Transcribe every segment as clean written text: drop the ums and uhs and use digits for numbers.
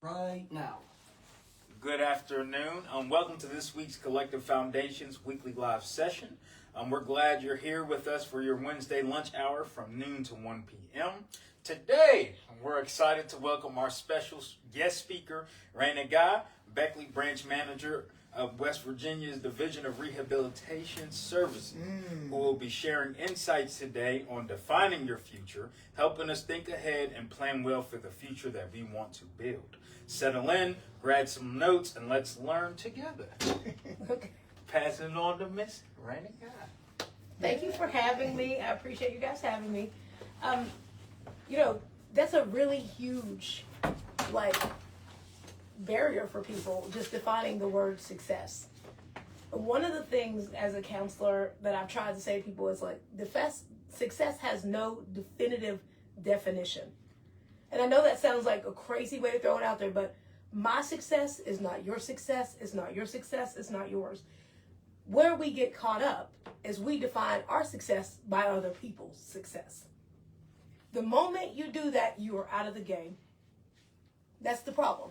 right now. Good afternoon. Welcome to this week's Kollective Foundations weekly live session. We're glad you're here with us for your Wednesday lunch hour from noon to 1 p.m. Today, we're excited to welcome our special guest speaker, Rayna G, Beckley Branch Manager of West Virginia's Division of Rehabilitation Services, who will be sharing insights today on defining your future, helping us think ahead and plan well for the future that we want to build. Settle in, grab some notes, and let's learn together. Passing it on to Miss Rayna G. Thank you for having me. I appreciate you guys having me. That's a really huge, barrier for people, just defining the word success. One of the things as a counselor that I've tried to say to people is success has no definitive definition. And I know that sounds like a crazy way to throw it out there, but my success is not your success. It's not your success. It's not yours. Where we get caught up is we define our success by other people's success. The moment you do that, you are out of the game. That's the problem.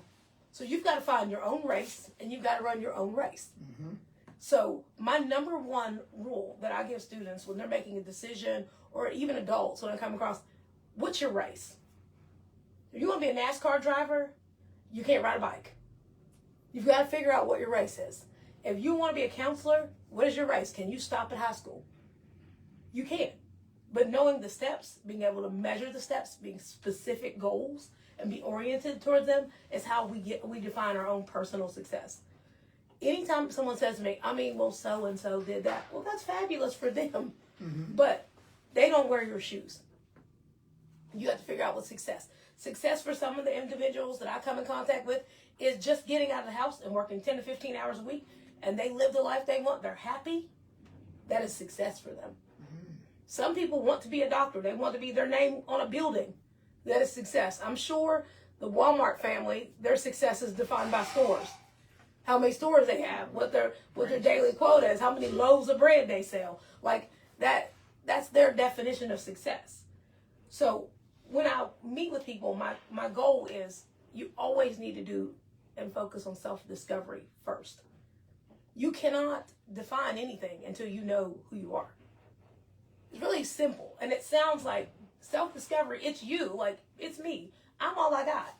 So you've got to find your own race, and you've got to run your own race. Mm-hmm. So my number one rule that I give students when they're making a decision, or even adults when I come across, what's your race? If you want to be a NASCAR driver, you can't ride a bike. You've got to figure out what your race is. If you want to be a counselor, what is your race? Can you stop at high school? You can't. But knowing the steps, being able to measure the steps, being specific goals, and be oriented towards them is how we define our own personal success. Anytime someone says to me, so-and-so did that. Well, that's fabulous for them. Mm-hmm. But they don't wear your shoes. You have to figure out what success. Success for some of the individuals that I come in contact with is just getting out of the house and working 10 to 15 hours a week, and they live the life they want. They're happy. That is success for them. Mm-hmm. Some people want to be a doctor. They want to be their name on a building. That is success. I'm sure the Walmart family, their success is defined by stores. How many stores they have, what their daily quota is, how many loaves of bread they sell. That's their definition of success. So when I meet with people, my goal is you always need to do and focus on self-discovery first. You cannot define anything until you know who you are. It's really simple. And it sounds like self-discovery, it's you, it's me. I'm all I got.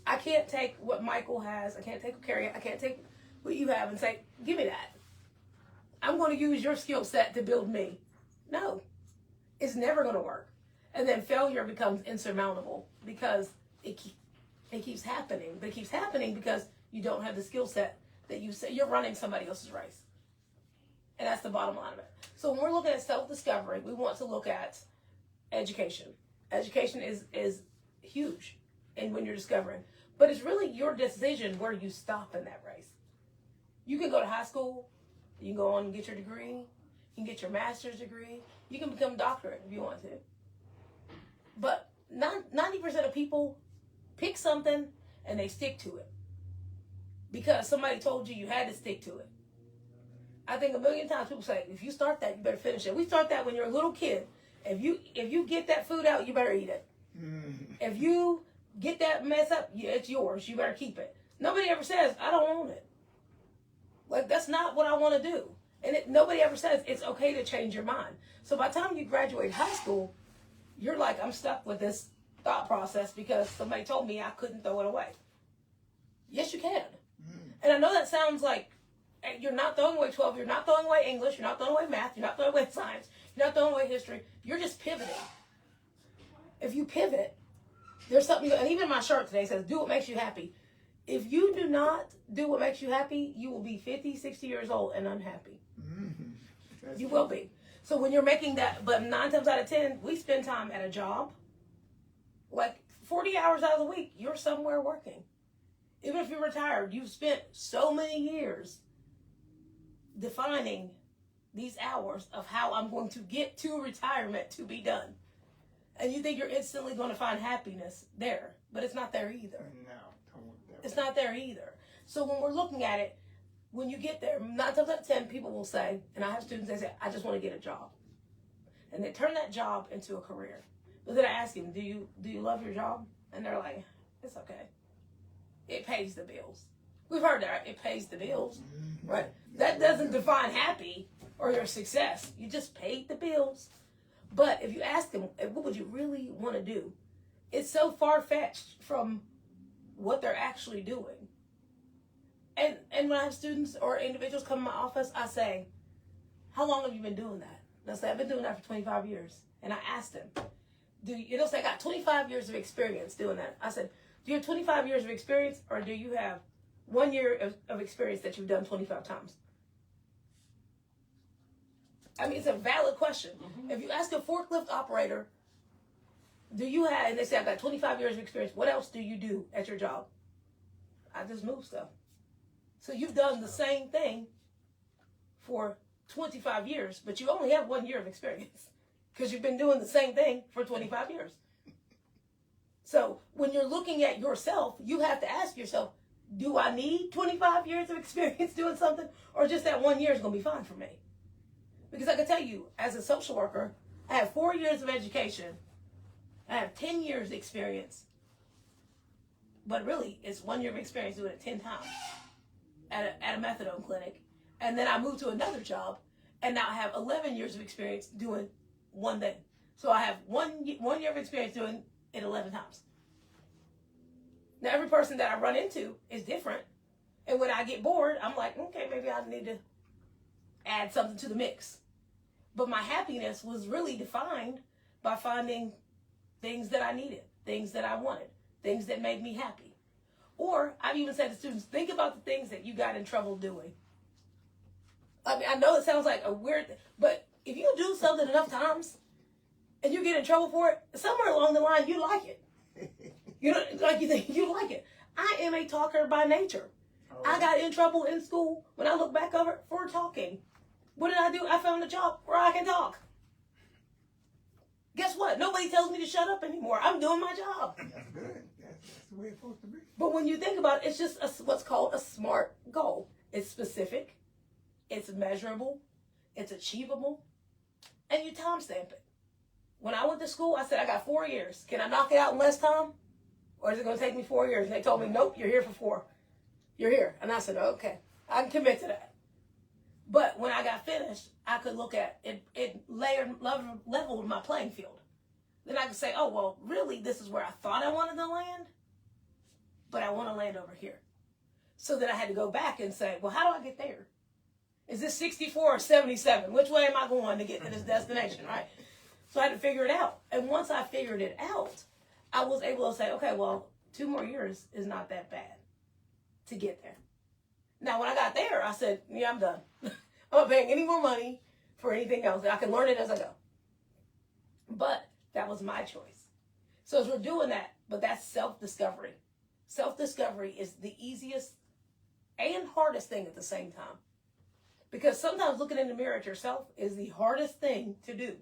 I can't take what Michael has. I can't take what Carrie. I can't take what you have and say, give me that. I'm going to use your skill set to build me. No, it's never going to work. And then failure becomes insurmountable because it keeps happening. But it keeps happening because you don't have the skill set that you say. You're running somebody else's race. And that's the bottom line of it. So when we're looking at self-discovery, we want to look at education. Education is huge in when you're discovering. But it's really your decision where you stop in that race. You can go to high school. You can go on and get your degree. You can get your master's degree. You can become a doctorate if you want to. But 90% of people pick something and they stick to it because somebody told you had to stick to it. I think a million times people say, if you start that, you better finish it. We start that when you're a little kid. If you get that food out, you better eat it. If you get that mess up, it's yours. You better keep it. Nobody ever says, I don't want it. That's not what I want to do. And nobody ever says it's okay to change your mind. So by the time you graduate high school, you're like, I'm stuck with this thought process because somebody told me I couldn't throw it away. Yes, you can. And I know that sounds like you're not throwing away 12, you're not throwing away English, you're not throwing away math, you're not throwing away science, you're not throwing away history, you're just pivoting. If you pivot, there's something, and even my shirt today says, do what makes you happy. If you do not do what makes you happy, you will be 50, 60 years old and unhappy. Mm-hmm. You will be. So when you're making that, but 9 times out of 10, we spend time at a job. 40 hours out of the week, you're somewhere working. Even if you're retired, you've spent so many years defining these hours of how I'm going to get to retirement to be done. And you think you're instantly going to find happiness there, but it's not there either. No, it's not there either. So when we're looking at it, when you get there, 9 times out of 10, people will say, and I have students, they say, I just want to get a job. And they turn that job into a career. But then I ask them, do you love your job? And they're like, it's okay. pays the bills. We've heard that, right? It pays the bills, right? That doesn't define happy or your success. You just paid the bills. But if you ask them, what would you really want to do? It's so far-fetched from what they're actually doing. And when I have students or individuals come in my office, I say, how long have you been doing that? And I say, I've been doing that for 25 years. And I ask them, they'll say, I got 25 years of experience doing that. I said, do you have 25 years of experience, or do you have 1 year of experience that you've done 25 times? I mean, it's a valid question. Mm-hmm. If you ask a forklift operator, and they say, I've got 25 years of experience, what else do you do at your job? I just move stuff. So you've done the same thing for 25 years, but you only have 1 year of experience because you've been doing the same thing for 25 years. So when you're looking at yourself, you have to ask yourself, do I need 25 years of experience doing something, or just that 1 year is going to be fine for me? Because I can tell you, as a social worker, I have 4 years of education. I have 10 years experience. But really, it's 1 year of experience doing it 10 times at a methadone clinic. And then I moved to another job, and now I have 11 years of experience doing one thing. So I have one year of experience doing it 11 times. Now, every person that I run into is different. And when I get bored, I'm like, okay, maybe I need to add something to the mix. But my happiness was really defined by finding things that I needed, things that I wanted, things that made me happy. Or I've even said to students, think about the things that you got in trouble doing. I mean, I know it sounds like a weird thing, but if you do something enough times and you get in trouble for it, somewhere along the line, you like it. You know, like you think you like it. I am a talker by nature. Oh. I got in trouble in school when I look back over it for talking. What did I do? I found a job where I can talk. Guess what? Nobody tells me to shut up anymore. I'm doing my job. That's good. That's the way it's supposed to be. But when you think about it, it's just what's called a SMART goal. It's specific, it's measurable, it's achievable, and you timestamp it. When I went to school, I said, I got 4 years. Can I knock it out in less time? Or is it going to take me 4 years? And they told me, nope, you're here for 4. You're here. And I said, okay, I can commit to that. But when I got finished, I could look at it. It leveled my playing field. Then I could say, oh, well, really, this is where I thought I wanted to land, but I want to land over here. So then I had to go back and say, well, how do I get there? Is this 64 or 77? Which way am I going to get to this destination, right? So I had to figure it out. And once I figured it out, I was able to say, okay, well, 2 more years is not that bad to get there. Now, when I got there, I said, yeah, I'm done. I'm not paying any more money for anything else. I can learn it as I go. But that was my choice. So as we're doing that, but that's self-discovery. Self-discovery is the easiest and hardest thing at the same time. Because sometimes looking in the mirror at yourself is the hardest thing to do.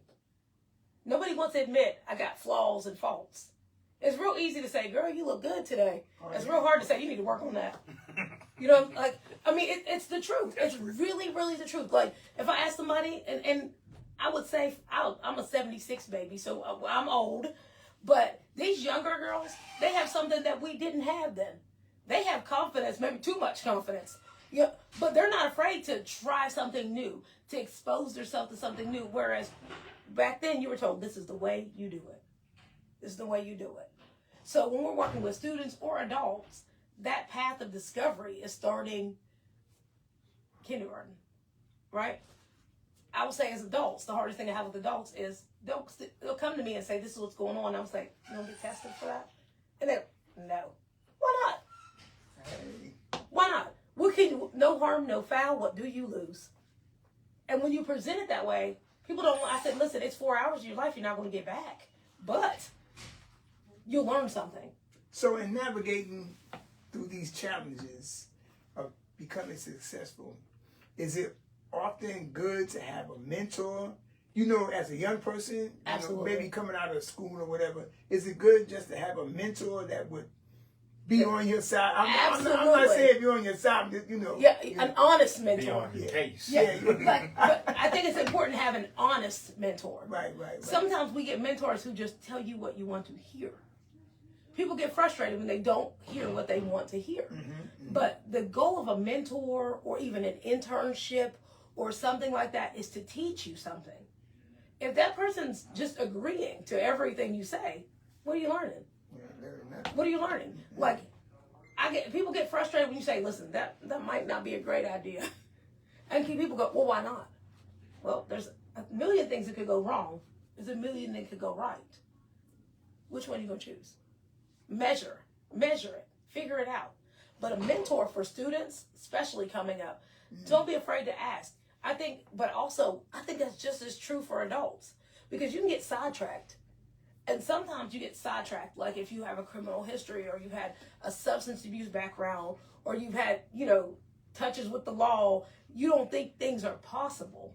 Nobody wants to admit I got flaws and faults. It's real easy to say, girl, you look good today. It's real hard to say, you need to work on that. You know, like, I mean, it's the truth. It's really, really the truth. Like, if I ask somebody, and I would say, I'm a 76 baby, so I'm old. But these younger girls, they have something that we didn't have then. They have confidence, maybe too much confidence. Yeah, but they're not afraid to try something new, to expose themselves to something new. Whereas back then you were told, this is the way you do it. This is the way you do it. So when we're working with students or adults, that path of discovery is starting kindergarten, right? I would say as adults, the hardest thing I have with adults is they'll come to me and say, this is what's going on. I was like, you want to get tested for that? And they're, no. Why not? Hey. Why not? What can you, no harm, no foul, what do you lose? And when you present it that way, people don't, I said, listen, it's 4 hours of your life you're not going to get back. But you'll learn something. So in navigating through these challenges of becoming successful, is it often good to have a mentor? You know, as a young person, maybe coming out of school or whatever, is it good just to have a mentor that would be on your side? I'm not saying if you're on your side, you know. Yeah, an honest mentor. Be on your case. Yeah, but I think it's important to have an honest mentor. Right. Sometimes we get mentors who just tell you what you want to hear. people get frustrated when they don't hear what they want to hear. But the goal of a mentor or even an internship or something like that is to teach you something. If that person's just agreeing to everything you say, what are you learning? What are you learning? Like, people get frustrated when you say, listen, that might not be a great idea. And people go, well, why not? Well, there's a million things that could go wrong. There's a million that could go right. Which one are you going to choose? Measure it, figure it out. But a mentor for students, especially coming up, don't be afraid to ask. I think that's just as true for adults, because you can get sidetracked. And sometimes you get sidetracked, like if you have a criminal history or you've had a substance abuse background or you've had, touches with the law, you don't think things are possible.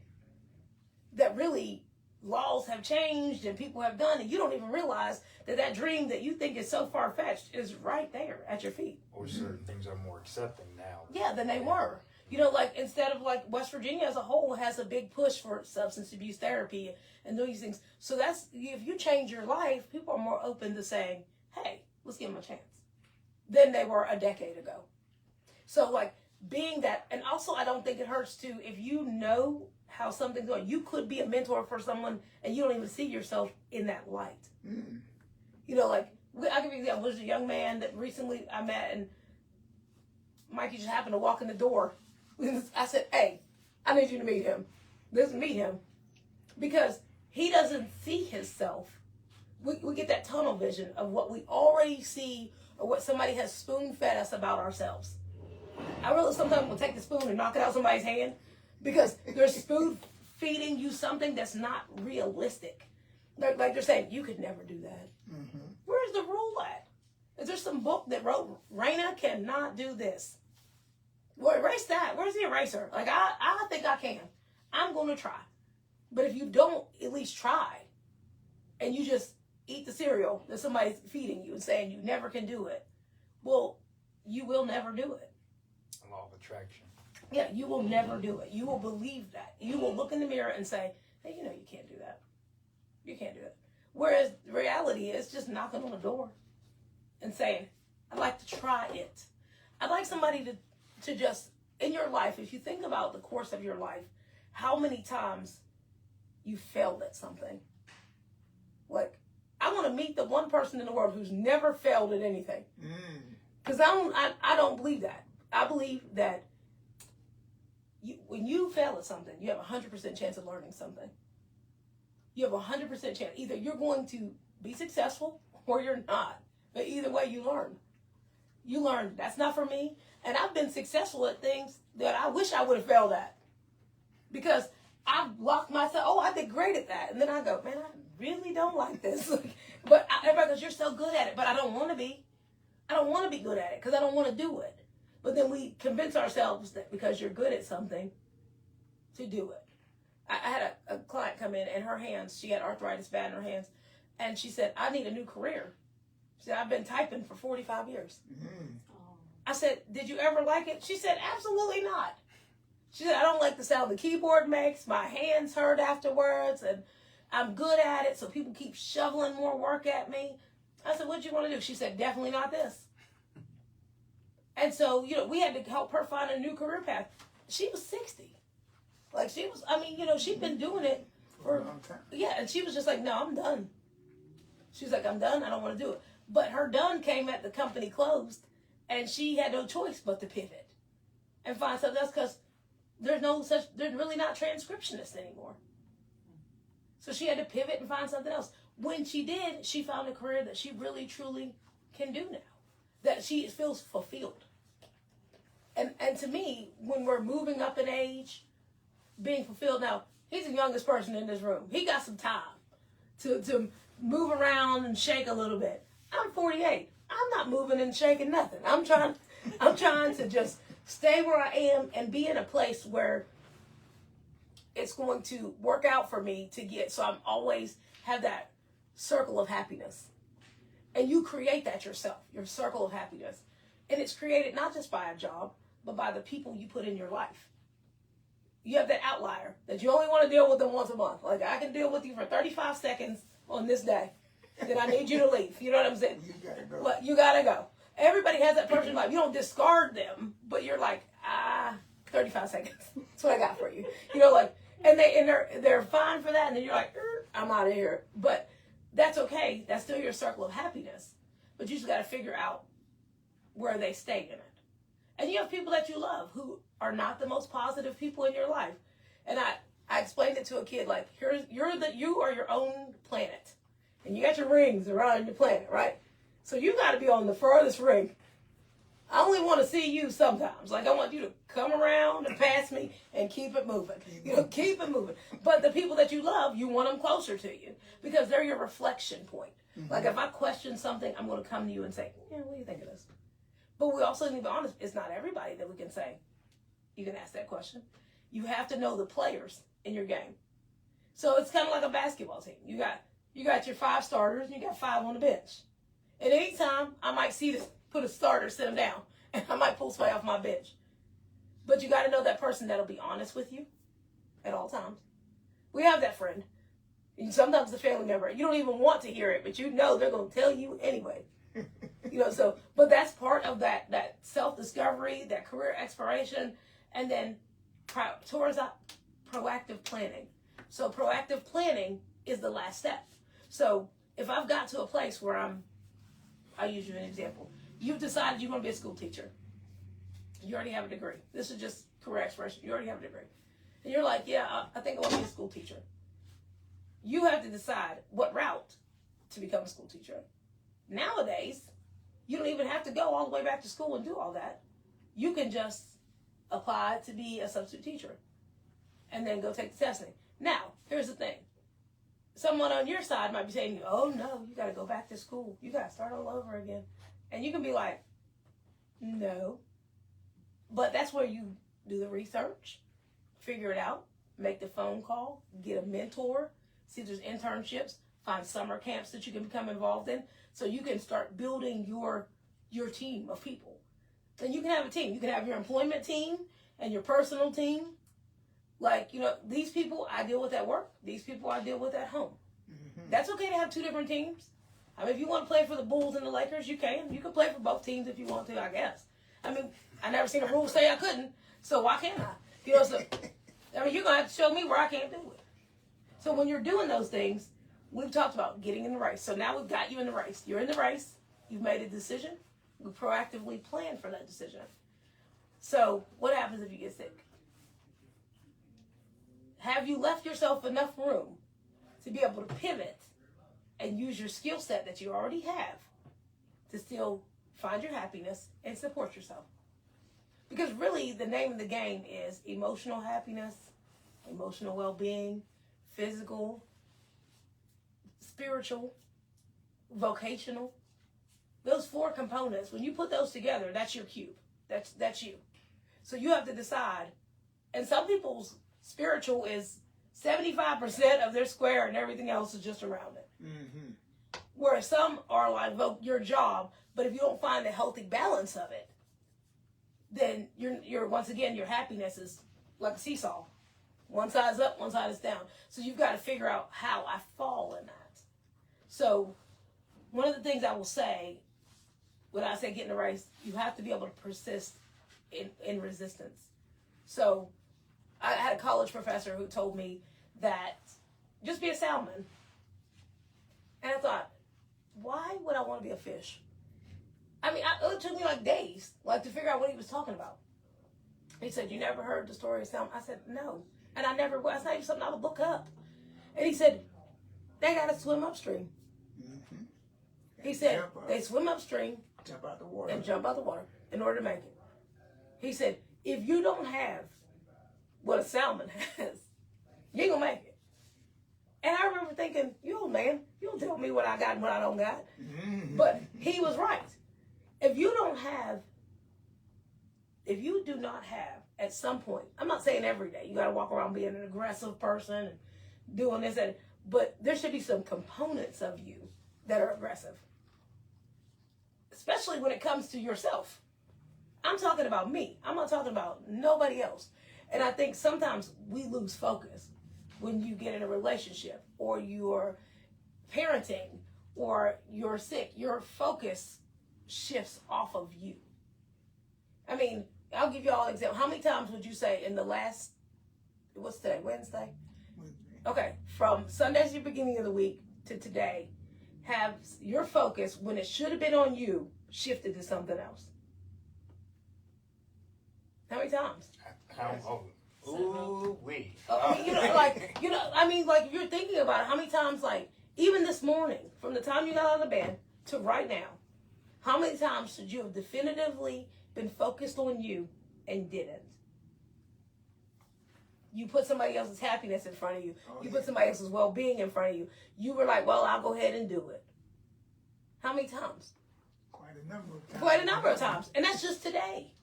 That really laws have changed and people have done, and you don't even realize that dream that you think is so far-fetched is right there at your feet. Or certain things are more accepting now. Yeah, than they were. Like instead of like West Virginia as a whole has a big push for substance abuse therapy and doing these things. So that's, if you change your life, people are more open to saying, hey, let's give them a chance than they were a decade ago. So like being that, and also I don't think it hurts to, if you know how something's going, you could be a mentor for someone and you don't even see yourself in that light. Like I'll give you an example. There's a young man that recently I met, and Mikey just happened to walk in the door. I said, hey, I need you to meet him. Let's meet him. Because he doesn't see himself. We get that tunnel vision of what we already see or what somebody has spoon-fed us about ourselves. I really sometimes will take the spoon and knock it out somebody's hand because they're spoon-feeding you something that's not realistic. Like they're saying, you could never do that. Where's the rule at? Is there some book that wrote, Rayna cannot do this? Well, erase that. Where's the eraser? Like, I think I can. I'm going to try. But if you don't at least try, and you just eat the cereal that somebody's feeding you and saying you never can do it, well, you will never do it. Law of attraction. Yeah, you will never do it. You will believe that. You will look in the mirror and say, hey, you can't do that. You can't do it. Whereas the reality is just knocking on the door and saying, I'd like to try it. I'd like somebody to just, in your life, if you think about the course of your life, how many times you failed at something. Like, I want to meet the one person in the world who's never failed at anything. Because I don't believe that. I believe that when you fail at something, you have a 100% chance of learning something. You have a 100% chance. Either you're going to be successful or you're not. But either way, you learn. You learn, that's not for me. And I've been successful at things that I wish I would have failed at. Because I've blocked myself. Oh, I did great at that. And then I go, man, I really don't like this. But everybody goes, you're so good at it. But I don't want to be. I don't want to be good at it because I don't want to do it. But then we convince ourselves that because you're good at something, to do it. I had a client come in, and her hands, she had arthritis bad in her hands. And she said, I need a new career. She said, I've been typing for 45 years. I said, did you ever like it? She said, absolutely not. She said, I don't like the sound the keyboard makes. My hands hurt afterwards, and I'm good at it, so people keep shoveling more work at me. I said, what do you want to do? She said, definitely not this. And so, we had to help her find a new career path. She was 60. Like, she was, she'd been doing it for a long time. Yeah, and she was just like, no, I'm done. She was like, I'm done. I don't want to do it. But her done came at the company closed, and she had no choice but to pivot and find something else because there's really not transcriptionists anymore. So she had to pivot and find something else. When she did, she found a career that she really, truly can do now, that she feels fulfilled. And to me, when we're moving up in age, being fulfilled now, he's the youngest person in this room. He got some time to move around and shake a little bit. I'm 48. I'm not moving and shaking nothing. I'm trying to just stay where I am and be in a place where it's going to work out for me to get. So I'm always have that circle of happiness. And you create that yourself, your circle of happiness. And it's created not just by a job, but by the people you put in your life. You have that outlier that you only want to deal with them once a month. Like, I can deal with you for 35 seconds on this day. then I need you to leave. You know what I'm saying? You gotta go. But you gotta go. Everybody has that person in life. You don't discard them, but you're like, 35 seconds. That's what I got for you. You know, like, and they're fine for that, and then you're like, I'm out of here. But that's okay. That's still your circle of happiness. But you just gotta figure out where they stay in it. And you have people that you love who are not the most positive people in your life. And I explained it to a kid, like, you are your own planet. And you got your rings around your planet, right? So you got to be on the furthest ring. I only want to see you sometimes. Like, I want you to come around and pass me and keep it moving. You know, keep it moving. But the people that you love, you want them closer to you because they're your reflection point. Mm-hmm. Like, if I question something, I'm going to come to you and say, what do you think of this? But we also need to be honest. It's not everybody that we can say, you can ask that question. You have to know the players in your game. So it's kind of like a basketball team. You got your 5 starters and you got 5 on the bench. At any time, I might put a starter, sit them down, and I might pull somebody off my bench. But you got to know that person that'll be honest with you at all times. We have that friend. And sometimes the family member, you don't even want to hear it, but you know they're going to tell you anyway. But that's part of that self-discovery, that career exploration, and then towards proactive planning. So proactive planning is the last step. So if I've got to a place where I'll use you an example. You've decided you want to be a school teacher. You already have a degree. This is just career exploration. You already have a degree. And you're like, I think I want to be a school teacher. You have to decide what route to become a school teacher. Nowadays, you don't even have to go all the way back to school and do all that. You can just apply to be a substitute teacher and then go take the testing. Now, here's the thing. Someone on your side might be saying, oh no, you got to go back to school. You got to start all over again. And you can be like, no. But that's where you do the research, figure it out, make the phone call, get a mentor, see if there's internships, find summer camps that you can become involved in so you can start building your team of people. And you can have a team. You can have your employment team and your personal team. Like, these people I deal with at work. These people I deal with at home. Mm-hmm. That's okay to have 2 different teams. I mean, if you want to play for the Bulls and the Lakers, you can. You can play for both teams if you want to, I guess. I mean, I never seen a rule say I couldn't, so why can't I? So, I mean, you're going to have to show me where I can't do it. So when you're doing those things, we've talked about getting in the race. So now we've got you in the race. You're in the race. You've made a decision. We proactively plan for that decision. So what happens if you get sick? Have you left yourself enough room to be able to pivot and use your skill set that you already have to still find your happiness and support yourself? Because really the name of the game is emotional happiness, emotional well-being, physical, spiritual, vocational. Those 4 components, when you put those together, that's your cube. That's you. So you have to decide. And some people's spiritual is 75% of their square and everything else is just around it. Mm-hmm. Whereas some are like your job, but if you don't find a healthy balance of it, then you're once again, your happiness is like a seesaw. One side's up, one side is down. So you've got to figure out how I fall in that. So one of the things I will say, when I say get in the race, you have to be able to persist in resistance. So I had a college professor who told me that just be a salmon. And I thought, why would I want to be a fish? I mean, it took me like days, to figure out what he was talking about. He said, you never heard the story of salmon? I said, no. And I never, that's not even something I would look up. And he said, they got to swim upstream. Mm-hmm. He said, they swim upstream. Jump out the water. And jump out the water in order to make it. He said, if you don't have what a salmon has, you ain't going to make it. And I remember thinking, you old man, you don't tell me what I got and what I don't got. Mm-hmm. But he was right. If you do not have at some point, I'm not saying every day, you got to walk around being an aggressive person and doing this, but there should be some components of you that are aggressive. Especially when it comes to yourself. I'm talking about me. I'm not talking about nobody else. And I think sometimes we lose focus when you get in a relationship or you're parenting or you're sick, your focus shifts off of you. I mean, I'll give you all an example. How many times would you say in the last, what's today, Wednesday? Okay, from Sunday's the beginning of the week to today, have your focus, when it should have been on you, shifted to something else? How many times? Ooh-wee. I mean, like, if you're thinking about it, how many times, like, even this morning, from the time you got out of bed to right now, how many times should you have definitively been focused on you and didn't? You put somebody else's happiness in front of you. You put somebody else's well-being in front of you. You were like, well, I'll go ahead and do it. How many times? Quite a number of times. Quite a number of times. And that's just today.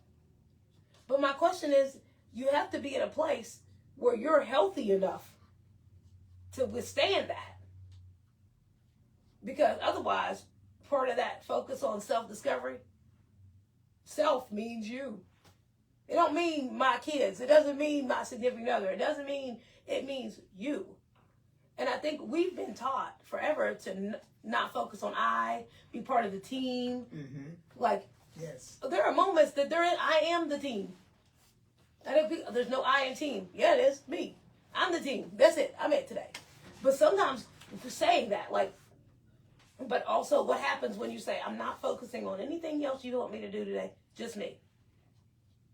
But my question is, you have to be in a place where you're healthy enough to withstand that. Because otherwise, part of that focus on self-discovery, self means you. It don't mean my kids. It doesn't mean my significant other. It means you. And I think we've been taught forever to not focus on I, be part of the team. Mm-hmm. Like, yes, there are moments that I am the team. There's no I in team. Yeah, it is me. I'm the team. That's it. I'm it today. But sometimes for saying that, like, but also what happens when you say, I'm not focusing on anything else you want me to do today, just me?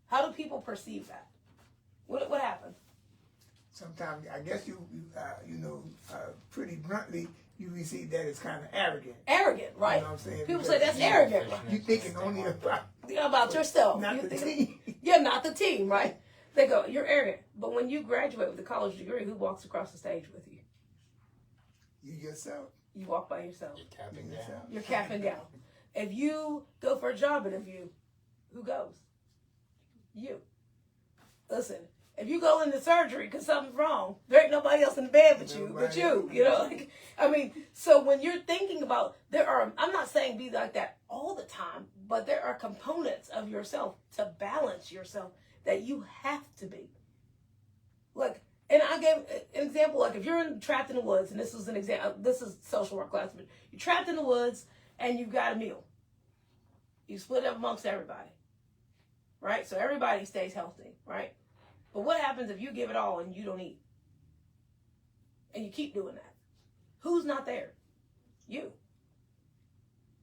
How do people perceive that? What happens? Sometimes, I guess pretty bluntly, you receive that as kind of arrogant. Arrogant, right? You know what I'm saying? People say that's arrogant. Right? You thinking only about yourself. Not the team. You're not the team, right? They go, you're arrogant. But when you graduate with a college degree, who walks across the stage with you? You yourself. You walk by yourself. You're capping down. You're capping down. If you go for a job interview, who goes? You. Listen, if you go into surgery because something's wrong, there ain't nobody else in the bed but you. You know, like, I mean, so when you're thinking about, I'm not saying be like that all the time, but there are components of yourself to balance yourself that you have to be. Like, and I gave an example, like if you're trapped in the woods, and this is an example, this is social work class, but you're trapped in the woods and you've got a meal. You split up amongst everybody, right? So everybody stays healthy, right? But what happens if you give it all and you don't eat? And you keep doing that? Who's not there? You.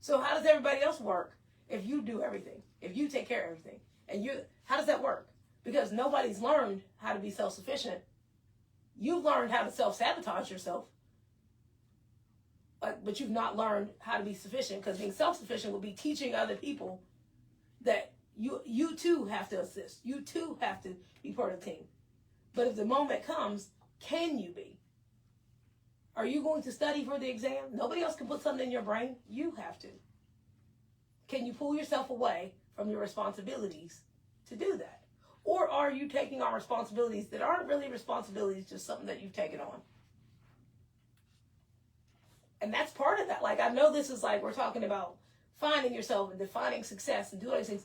So how does everybody else work if you do everything? If you take care of everything? And how does that work? Because nobody's learned how to be self-sufficient. You've learned how to self-sabotage yourself. But you've not learned how to be sufficient, because being self-sufficient would be teaching other people that you too have to assist. You too have to be part of the team. But if the moment comes, can you be? Are you going to study for the exam? Nobody else can put something in your brain. You have to. Can you pull yourself away from your responsibilities to do that? Or are you taking on responsibilities that aren't really responsibilities, just something that you've taken on? And that's part of that. Like, I know this is like, we're talking about finding yourself and defining success and doing these things.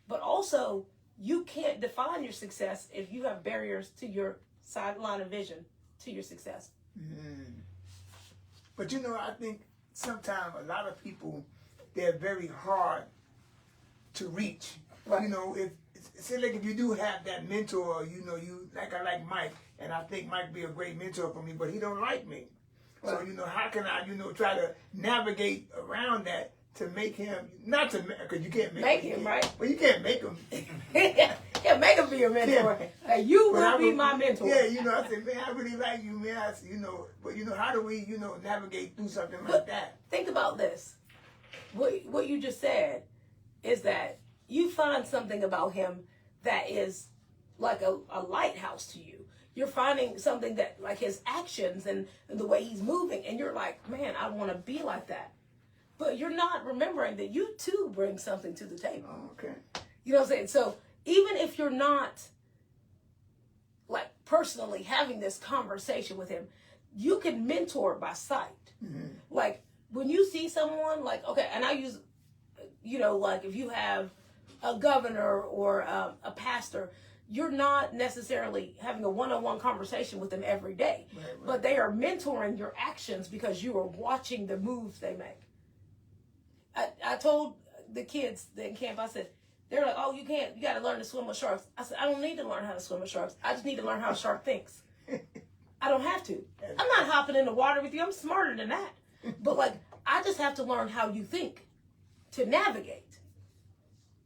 But also, you can't define your success if you have barriers to your sideline of vision to your success. Mm. But I think sometimes a lot of people, they're very hard to reach. Right. If you do have that mentor, I like Mike, and I think Mike be a great mentor for me, but he don't like me. Right. So, how can I, try to navigate around that to make him, because you can't make him, right? Well, you can't make him. Yeah, make him be your mentor. Yeah. You will be my mentor. Yeah, I said, man, I really like you, man. But how do we, navigate through something like that? Think about this. What you just said is that you find something about him that is like a lighthouse to you. You're finding something that, like his actions and the way he's moving, and you're like, man, I want to be like that. But you're not remembering that you too bring something to the table. Oh, okay. You know what I'm saying? So even if you're not like personally having this conversation with him, you can mentor by sight. Mm-hmm. Like when you see someone, like, okay, and I use, like if you have a governor or a pastor, you're not necessarily having a one-on-one conversation with them every day, but they are mentoring your actions because you are watching the moves they make. I told the kids in camp, I said, they're like, oh, you got to learn to swim with sharks. I said, I don't need to learn how to swim with sharks. I just need to learn how a shark thinks. I don't have to. I'm not hopping in the water with you. I'm smarter than that. But like, I just have to learn how you think to navigate.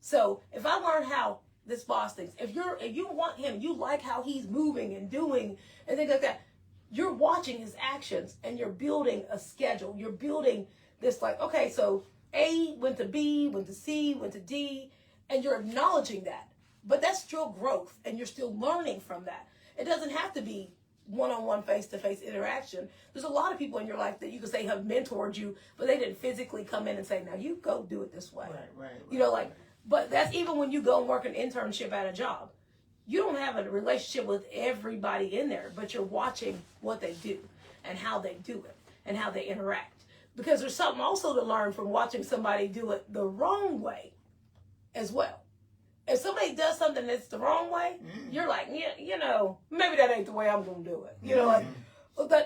So if I learn how this boss thinks, if you want him, you like how he's moving and doing and things like that, you're watching his actions and you're building a schedule. You're building this like, okay, so A went to B, went to C, went to D, and you're acknowledging that. But that's still growth and you're still learning from that. It doesn't have to be one-on-one, face-to-face interaction. There's a lot of people in your life that you could say have mentored you, but they didn't physically come in and say, now you go do it this way. Right. You know, like, but that's even when you go and work an internship at a job. You don't have a relationship with everybody in there, but you're watching what they do and how they do it and how they interact. Because there's something also to learn from watching somebody do it the wrong way as well. If somebody does something that's the wrong way, you're like, yeah, you know, maybe that ain't the way I'm going to do it. You know, like,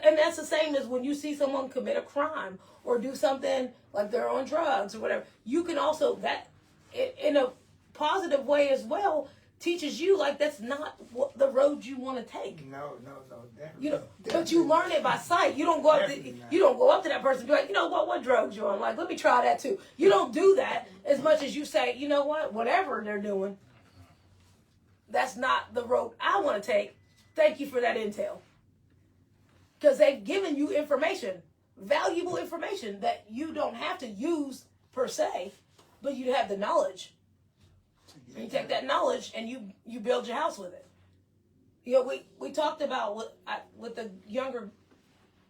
and that's the same as when you see someone commit a crime or do something like they're on drugs or whatever. You can also, that in a positive way as well, teaches you like that's not what the road you want to take. No, definitely. You know, but you learn it by sight. You don't go up to that person and be like, you know what drugs you on? Like, let me try that too. You don't do that as much as you say, you know what, whatever they're doing, that's not the road I want to take. Thank you for that intel. Because they've given you information, valuable information that you don't have to use per se, but you have the knowledge. And you take that knowledge and you build your house with it. You know, we talked about with the younger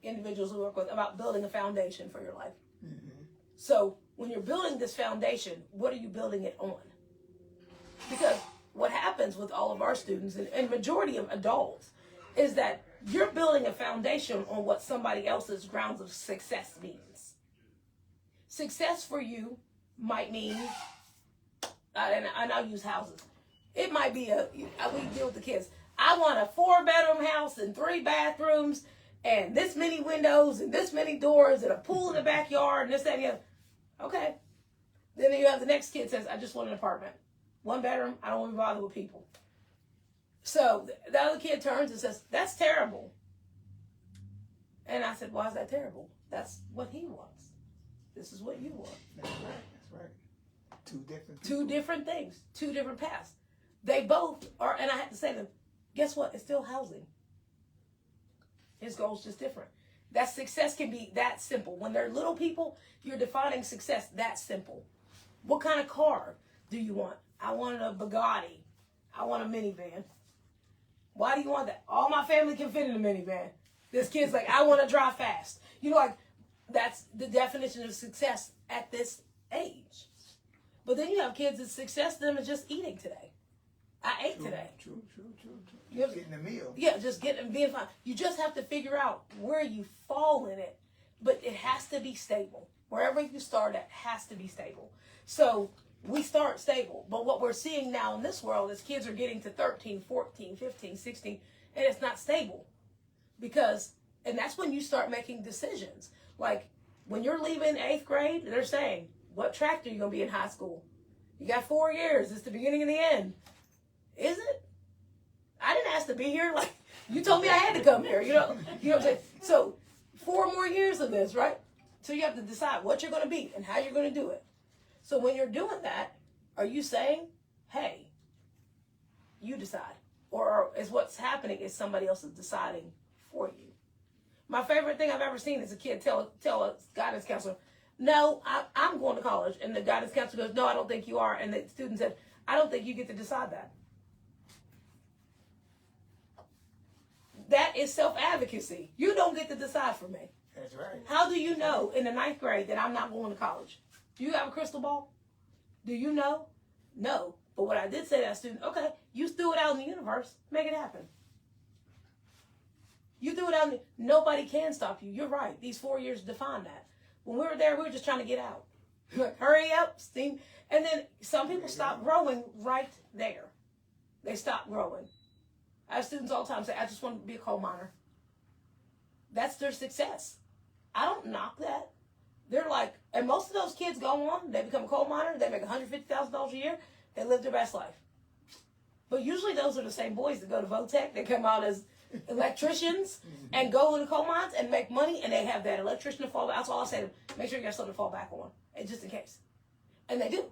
individuals we work with about building a foundation for your life. Mm-hmm. So when you're building this foundation, what are you building it on? Because what happens with all of our students and majority of adults is that you're building a foundation on what somebody else's grounds of success means. Success for you might mean, and I'll use houses. It might be we deal with the kids. I want a 4-bedroom house and 3 bathrooms and this many windows and this many doors and a pool in the backyard and this, that, and the other. Okay. Then you have the next kid says, I just want an apartment. 1 bedroom, I don't want to be bothered with people. So the other kid turns and says, that's terrible. And I said, why is that terrible? That's what he wants. This is what you want. That's right. Two different things. 2 different paths. They both are, and I had to say to them, guess what? It's still housing. His goal's just different. That success can be that simple. When they're little people, you're defining success that simple. What kind of car do you want? I want a Bugatti. I want a minivan. Why do you want that? All my family can fit in a minivan. This kid's like, I want to drive fast. You know, like, that's the definition of success at this age. But then you have kids that success to them is just eating today. I ate today. True. Just getting a meal. Yeah, just being fine. You just have to figure out where you fall in it. But it has to be stable. Wherever you start at has to be stable. So we start stable. But what we're seeing now in this world is kids are getting to 13, 14, 15, 16, and it's not stable. And that's when you start making decisions. Like, when you're leaving 8th grade, they're saying, what track are you going to be in high school? You got 4 years. It's the beginning and the end. Is it? I didn't ask to be here. Like, you told me I had to come here. You know what I'm saying? So 4 more years of this, right? So you have to decide what you're going to be and how you're going to do it. So when you're doing that, are you saying, hey, you decide? Or is what's happening is somebody else is deciding for you? My favorite thing I've ever seen is a kid tell a guidance counselor, no, I'm going to college. And the guidance counselor goes, no, I don't think you are. And the student said, I don't think you get to decide that. That is self-advocacy. You don't get to decide for me. That's right. How do you know in the 9th grade that I'm not going to college? Do you have a crystal ball? Do you know? No. But what I did say to that student, okay, you threw it out in the universe. Make it happen. You threw it out. Nobody can stop you. You're right. These 4 years define that. When we were there, we were just trying to get out. Hurry up, steam. And then some people stop growing right there. They stop growing. I have students all the time say, I just want to be a coal miner. That's their success. I don't knock that. They're like, and most of those kids go on, they become a coal miner, they make $150,000 a year, they live their best life. But usually those are the same boys that go to Votech, they come out as electricians and go into coal mines and make money, and they have that electrician to fall back. That's all I say to them, make sure you got something to fall back on, and just in case. And they do.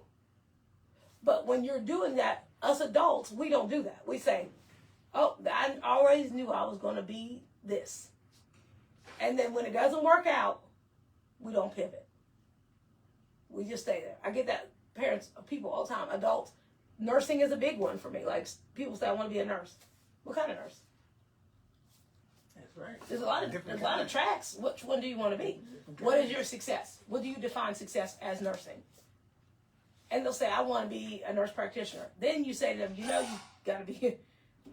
But when you're doing that, us adults, we don't do that. We say, oh, I always knew I was going to be this. And then when it doesn't work out, we don't pivot. We just stay there. I get that parents, people all the time, adults. Nursing is a big one for me. Like, people say, I want to be a nurse. What kind of nurse? That's right. There's a lot of tracks. Which one do you want to be? What is your success? What do you define success as nursing? And they'll say, I want to be a nurse practitioner. Then you say to them, you got to be an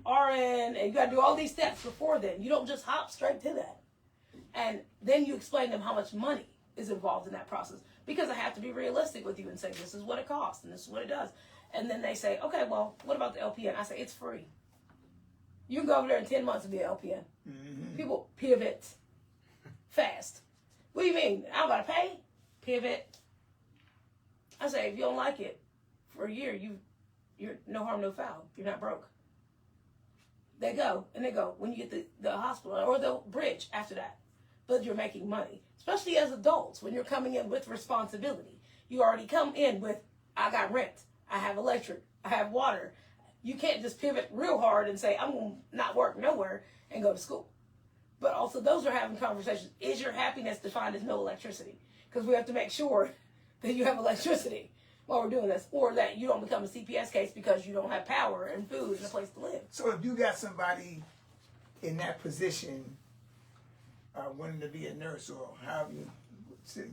RN, and you got to do all these steps before then. You don't just hop straight to that. And then you explain to them how much money is involved in that process. Because I have to be realistic with you and say, this is what it costs, and this is what it does. And then they say, okay, well, what about the LPN? I say, it's free. You can go over there in 10 months and be an LPN. Mm-hmm. People pivot fast. What do you mean? I got to pay? Pivot. I say, if you don't like it, for a year, you're no harm, no foul. You're not broke. They go, and they go, when you get the hospital, or the bridge after that. But you're making money. Especially as adults, when you're coming in with responsibility. You already come in with, I got rent, I have electric, I have water. You can't just pivot real hard and say, I'm going to not work nowhere and go to school. But also, those are having conversations. Is your happiness defined as no electricity? Because we have to make sure that you have electricity while we're doing this, or that you don't become a CPS case because you don't have power and food and a place to live. So if you got somebody in that position, wanting to be a nurse or however you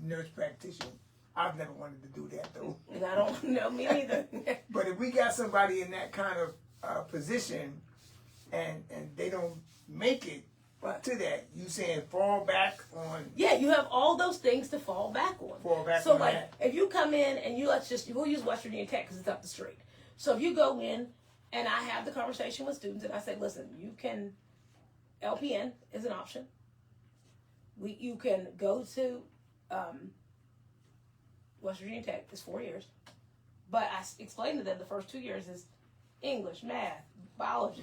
nurse practitioner, I've never wanted to do that though. And I don't know, me neither. But if we got somebody in that kind of position and they don't make it to that, you saying fall back on? Yeah, you have all those things to fall back on. So like, that. If you come in and we'll use West Virginia Tech because it's up the street. So if you go in and I have the conversation with students and I say, listen, you can, LPN is an option. You can go to West Virginia Tech. It's 4 years. But I explained to them the first 2 years is English, math, biology,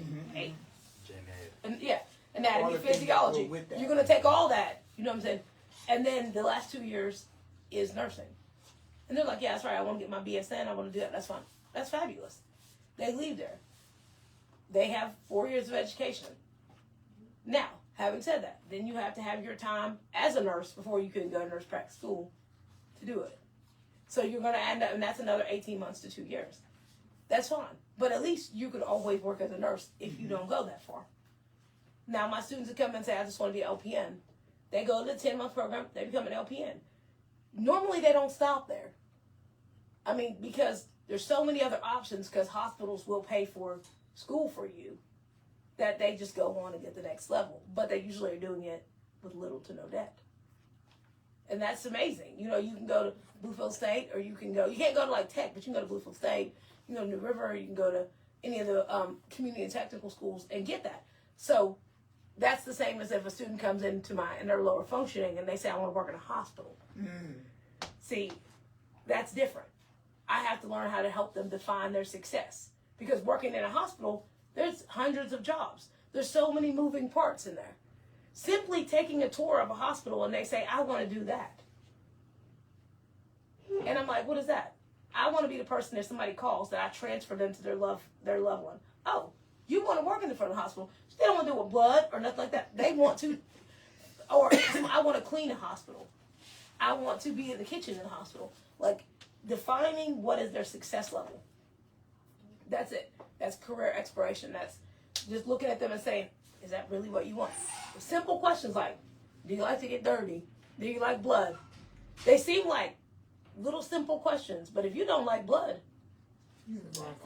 anatomy, physiology. You're going to take all that. You know what I'm saying? And then the last 2 years is nursing. And they're like, yeah, that's right. I want to get my BSN. I want to do that. That's fine. That's fabulous. They leave there. They have 4 years of education. Now, having said that, then you have to have your time as a nurse before you can go to nurse practice school to do it. So you're going to end up, and that's another 18 months to 2 years. That's fine. But at least you could always work as a nurse if you don't go that far. Now, my students that come and say, I just want to be an LPN, they go to the 10-month program, they become an LPN. Normally, they don't stop there. I mean, because there's so many other options because hospitals will pay for school for you that they just go on and get the next level. But they usually are doing it with little to no debt. And that's amazing. You know, you can go to Bluefield State, or you can't go to like Tech, but you can go to Bluefield State, you can go to New River, or you can go to any of the community and technical schools and get that. So that's the same as if a student comes into and they're lower functioning and they say, I want to work in a hospital. See, that's different. I have to learn how to help them define their success. Because working in a hospital, there's hundreds of jobs. There's so many moving parts in there. Simply taking a tour of a hospital and they say, I want to do that. And I'm like, what is that? I want to be the person that somebody calls that I transfer them to their loved one. Oh, you want to work in the front of the hospital. They don't want to do with blood or nothing like that. They want to, or I want to clean a hospital. I want to be in the kitchen in the hospital. Like, defining what is their success level. That's it. That's career exploration. That's just looking at them and saying, is that really what you want? Simple questions like, do you like to get dirty? Do you like blood? They seem like little simple questions, but if you don't like blood,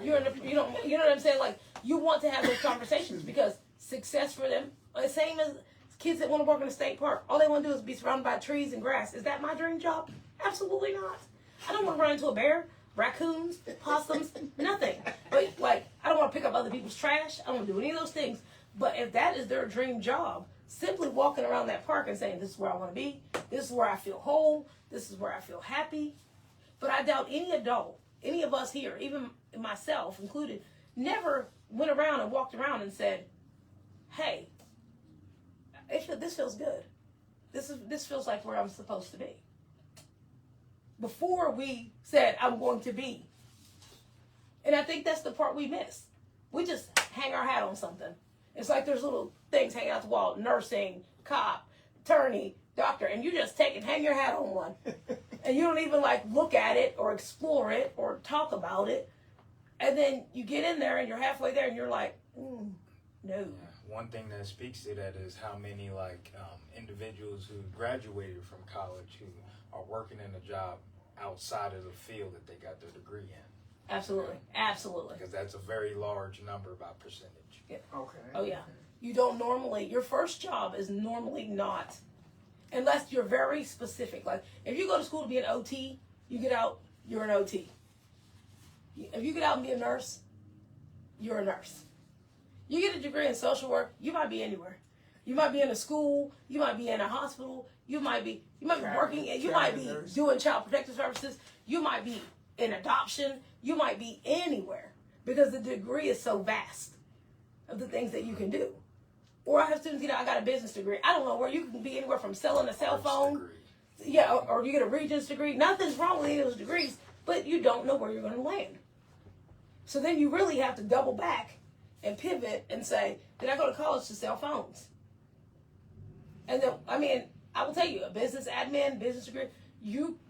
you know what I'm saying? Like, you want to have those conversations because success for them, the same as kids that want to work in a state park. All they want to do is be surrounded by trees and grass. Is that my dream job? Absolutely not. I don't want to run into a bear, raccoons, possums, nothing. But like, I don't want to pick up other people's trash. I don't want to do any of those things. But if that is their dream job, simply walking around that park and saying, this is where I want to be, this is where I feel whole, this is where I feel happy. But I doubt any adult, any of us here, even myself included, never went around and walked around and said, hey, this feels good. This feels like where I'm supposed to be. Before we said, I'm going to be. And I think that's the part we miss. We just hang our hat on something. It's like there's little things hanging out the wall, nursing, cop, attorney, doctor, and you just take and hang your hat on one. And you don't even like look at it or explore it or talk about it. And then you get in there and you're halfway there and you're like, no. Yeah. One thing that speaks to that is how many individuals who graduated from college who are working in a job outside of the field that they got their degree in. Absolutely. Absolutely. Because that's a very large number by percentage. Yeah. Okay. Oh, yeah. You don't normally, your first job is normally not, unless you're very specific. Like, if you go to school to be an OT, you get out, you're an OT. If you get out and be a nurse, you're a nurse. You get a degree in social work, you might be anywhere. You might be in a school, you might be in a hospital, you might be working, you might be doing child protective services, you might be in adoption, you might be anywhere because the degree is so vast of the things that you can do. Or I have students, I got a business degree. I don't know where you can be anywhere from selling a cell phone. Yeah, or you get a regents degree. Nothing's wrong with any of those degrees, but you don't know where you're going to land. So then you really have to double back and pivot and say, did I go to college to sell phones? And then, I will tell you, a business admin, business degree,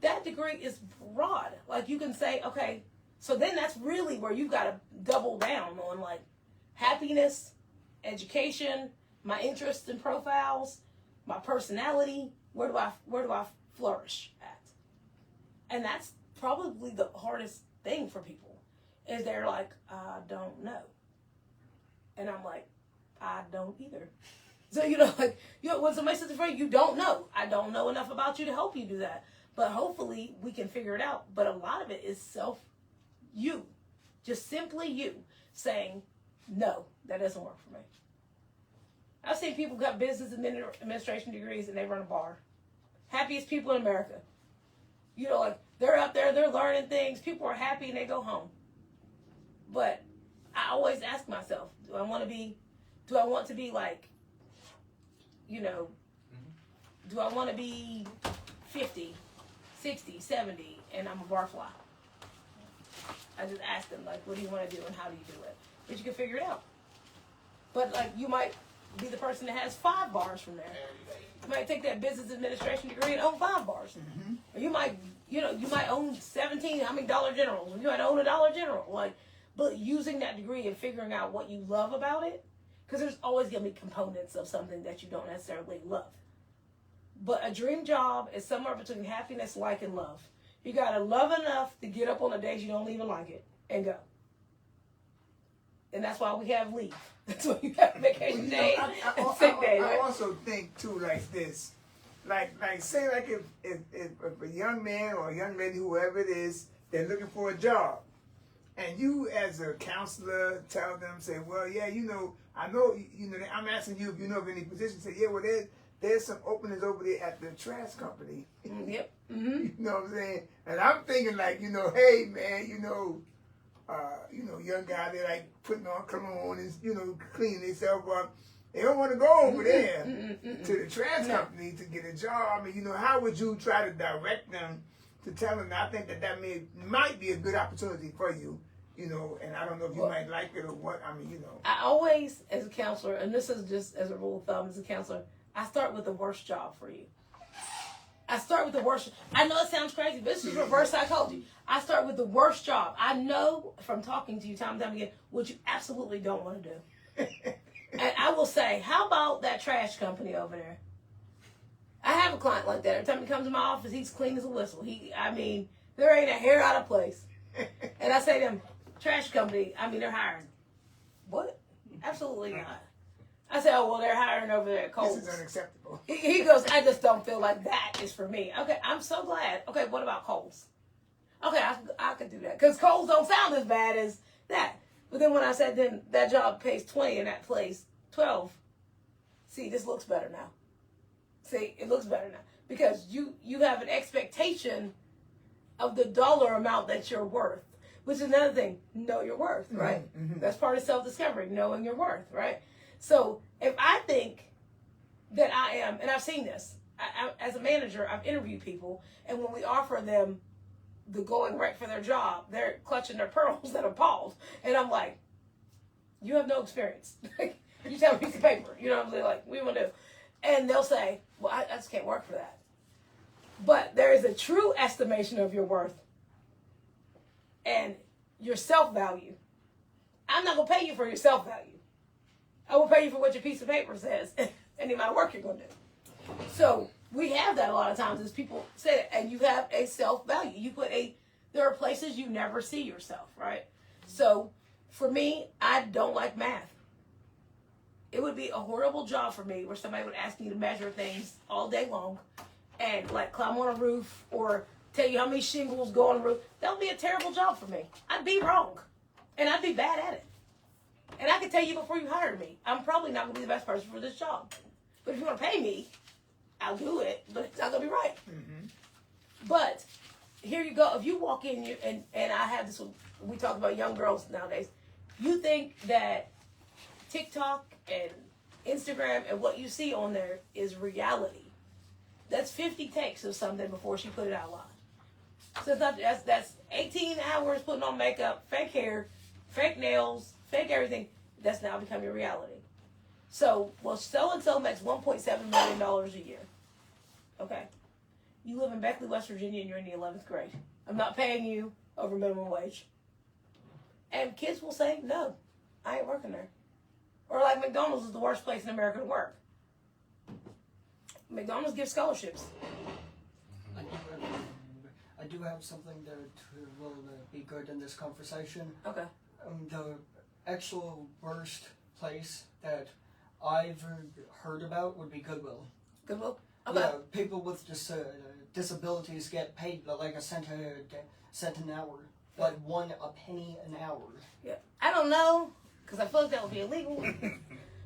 that degree is broad. Like, you can say, okay, so then that's really where you've got to double down on, like, happiness, education, my interests and profiles, my personality. Where do I flourish at? And that's probably the hardest thing for people, is they're like, I don't know. And I'm like, I don't either. So, when somebody says to you, you don't know. I don't know enough about you to help you do that. But hopefully we can figure it out. But a lot of it is you. Just simply you saying, no, that doesn't work for me. I've seen people who got business administration degrees and they run a bar. Happiest people in America. They're out there, they're learning things. People are happy and they go home. But I always ask myself, do I want to be like, do I want to be 50, 60, 70, and I'm a barfly? I just ask them, like, what do you want to do and how do you do it? But you can figure it out. But, like, you might be the person that has 5 bars from there. You might take that business administration degree and own 5 bars. Mm-hmm. Or you might own 17, Dollar Generals. Or you might own a Dollar General. But using that degree and figuring out what you love about it, because there's always going to be components of something that you don't necessarily love. But a dream job is somewhere between happiness, like, and love. You got to love enough to get up on the days you don't even like it and go. And that's why we have leave. That's why you have vacation days and sick days. I also think, too, like this. Say if a young man or a young lady, whoever it is, they're looking for a job. And you, as a counselor, tell them, say, well, yeah, I know, I'm asking you if you know of any positions. Say, yeah, well, there's some openings over there at the trash company. Yep. Mm-hmm. You know what I'm saying? And I'm thinking, hey, man, young guy, they're like putting on cologne and, cleaning themselves up. They don't want to go over there to the trash company to get a job. How would you try to direct them to tell them? I think that might be a good opportunity for you, and I don't know if you might like it or what. I always, as a counselor, and this is just as a rule of thumb as a counselor, I start with the worst job for you. I start with the worst. I know it sounds crazy, but this is reverse psychology. I start with the worst job. I know from talking to you time and time again what you absolutely don't want to do. And I will say, how about that trash company over there? I have a client like that. Every time he comes to my office, he's clean as a whistle. There ain't a hair out of place. And I say to him, trash company, they're hiring. What? Absolutely not. I say, oh, well, they're hiring over there at Kohl's. This is unacceptable. He goes, I just don't feel like that is for me. Okay, I'm so glad. Okay, what about Kohl's? Okay, I could do that. Because Kohl's don't sound as bad as that. But then when I said then that job pays 20 and that pays 12, see, this looks better now. See, it looks better now. Because you have an expectation of the dollar amount that you're worth. Which is another thing, know your worth, right? Mm-hmm. That's part of self-discovery, knowing your worth, right? So if I think that I am, and I've seen this, I, as a manager, I've interviewed people, and when we offer them the going rate for their job, they're clutching their pearls and appalled. And I'm like, you have no experience. You just have a piece of paper. You know what I'm saying? Like, what do you want to do? And they'll say, well, I just can't work for that. But there is a true estimation of your worth and your self-value. I'm not going to pay you for your self-value. I will pay you for what your piece of paper says and the amount of work you're going to do. So we have that a lot of times as people say that, and you have a self-value. You put there are places you never see yourself, right? So for me, I don't like math. It would be a horrible job for me where somebody would ask me to measure things all day long and like climb on a roof or tell you how many shingles go on the roof. That would be a terrible job for me. I'd be wrong. And I'd be bad at it. And I can tell you before you hired me, I'm probably not going to be the best person for this job. But if you want to pay me, I'll do it. But it's not going to be right. Mm-hmm. But here you go. If you walk in, and I have this, we talk about young girls nowadays. You think that TikTok and Instagram and what you see on there is reality. That's 50 takes of something before she put it out live. So that's 18 hours putting on makeup, fake hair, fake nails, fake everything. That's now becoming reality. So, well, so-and-so makes $1.7 million a year. Okay. You live in Beckley, West Virginia, and you're in the 11th grade. I'm not paying you over minimum wage. And kids will say, no, I ain't working there. Or like McDonald's is the worst place in America to work. McDonald's gives scholarships. I do have something that will be good in this conversation. Okay. The actual worst place that I've heard about would be Goodwill. Goodwill? Okay. Yeah, people with disabilities get paid like a cent an hour. Like a penny an hour. Yeah. I don't know, because I feel like that would be illegal.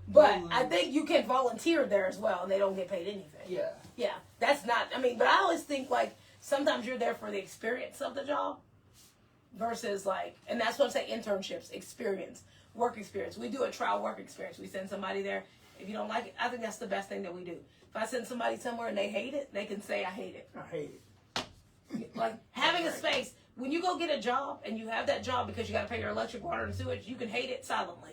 But I think you can volunteer there as well, and they don't get paid anything. Yeah. Yeah, that's not, but I always think, like, sometimes you're there for the experience of the job versus, like, and that's what I'm saying, internships, experience, work experience. We do a trial work experience. We send somebody there. If you don't like it, I think that's the best thing that we do. If I send somebody somewhere and they hate it, they can say, I hate it. I hate it. Like, having a space, when you go get a job, and you have that job because you got to pay your electric, water, and sewage, you can hate it silently.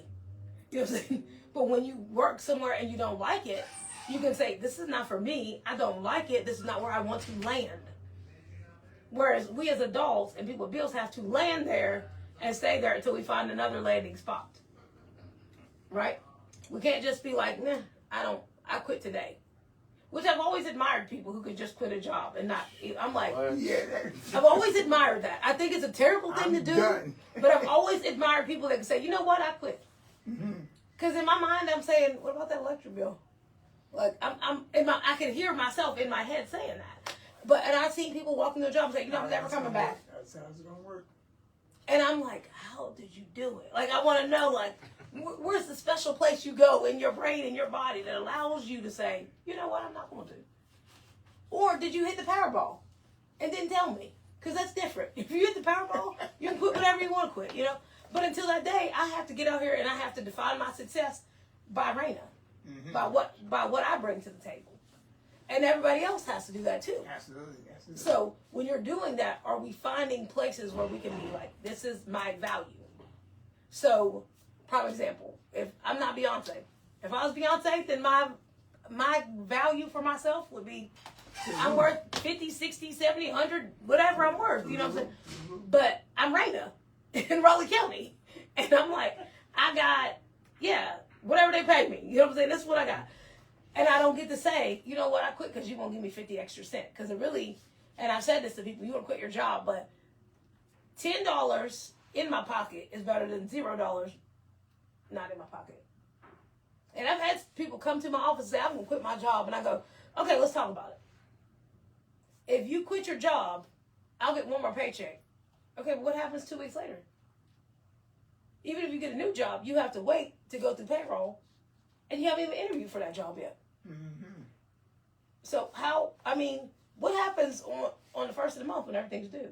You know what I'm saying? But when you work somewhere and you don't like it, you can say, this is not for me. I don't like it. This is not where I want to land. Whereas we as adults and people with bills have to land there and stay there until we find another landing spot. Right? We can't just be like, nah, I quit today. Which I've always admired people who could just quit a job and not, I'm like, yeah, I've always admired that. I think it's a terrible thing to do. Done. But I've always admired people that can say, you know what, I quit. Mm-hmm. Because in my mind, I'm saying, what about that electric bill? Like, I can hear myself in my head saying that. And I've seen people walking their job and say, I'm never coming back. That's how it's going to work. And I'm like, how did you do it? Like, I want to know, like, where's the special place you go in your brain and your body that allows you to say, you know what, I'm not going to. Or did you hit the Powerball and didn't tell me? Because that's different. If you hit the Powerball, you can quit whatever you want to quit, you know? But until that day, I have to get out here and I have to define my success by Rayna, by what I bring to the table. And everybody else has to do that too. Absolutely. So when you're doing that, are we finding places where we can be like, this is my value? So, prime example, if I'm not Beyonce, if I was Beyonce, then my value for myself would be, I'm worth 50, 60, 70, 100, whatever I'm worth, you know what I'm saying? But I'm Rayna in Raleigh County. And I'm like, I got, whatever they pay me. You know what I'm saying? That's what I got. And I don't get to say, you know what, I quit because you won't give me 50 extra cents. Because it really, and I've said this to people, you want to quit your job, but $10 in my pocket is better than $0 not in my pocket. And I've had people come to my office and say, I'm going to quit my job. And I go, okay, let's talk about it. If you quit your job, I'll get one more paycheck. Okay, but what happens 2 weeks later? even if you get a new job, you have to wait to go through payroll, and you haven't even interviewed for that job yet. Mm-hmm. So what happens on the first of the month when everything's due?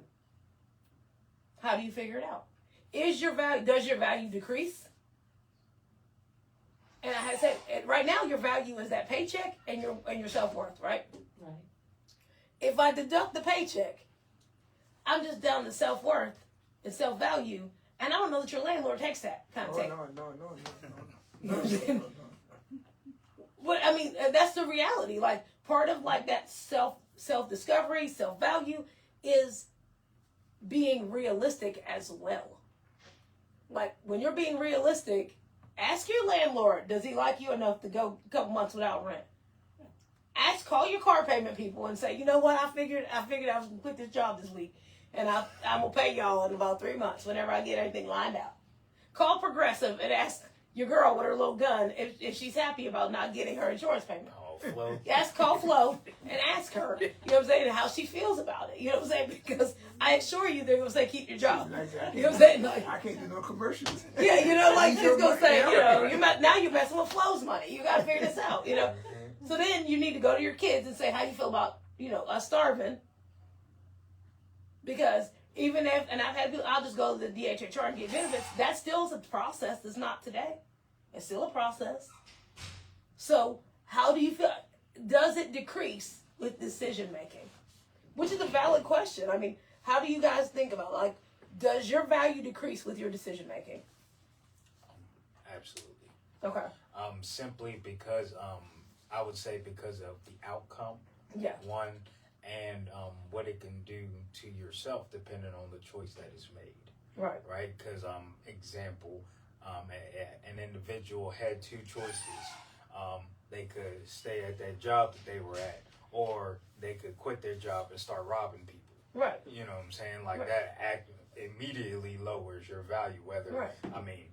How do you figure it out? Does your value decrease? And I said, right now your value is that paycheck and your self-worth, right? Right. If I deduct the paycheck, I'm just down to self-worth and self-value, and I don't know that your landlord takes that kind of thing. No. But I mean, that's the reality. Like, part of like that self-discovery, self-value is being realistic as well. Like, when you're being realistic, ask your landlord, does he like you enough to go a couple months without rent? Call your car payment people and say, you know what, I figured I was gonna quit this job this week, and I'm gonna pay y'all in about 3 months whenever I get everything lined out. Call Progressive and ask your girl with her little gun if she's happy about not getting her insurance payment. Flo. Call Flo and ask her, you know what I'm saying, how she feels about it. You know what I'm saying? Because I assure you they're going to say, keep your job. You know what I'm saying? Like, I can't do no commercials. Yeah, you know, like she's going to say, Yeah. you know, now you're messing with Flo's money. You got to figure this out, you know. So then you need to go to your kids and say, how you feel about, you know, us starving? Because even if, and I've had people, I'll just go to the DHHR and get benefits. That still is a process that's not today. It's still a process. So how do you feel? Does it decrease with decision making? Which is a valid question. I mean, how do you guys think about it? Like, does your value decrease with your decision making? Absolutely. Okay. Simply because I would say because of the outcome. Yeah. One, and what it can do to yourself depending on the choice that is made. Right. Right? Because example, an individual had two choices. They could stay at that job that they were at, or they could quit their job and start robbing people. Right. You know what I'm saying? Like, Right. that act immediately lowers your value. Whether, Right. I mean,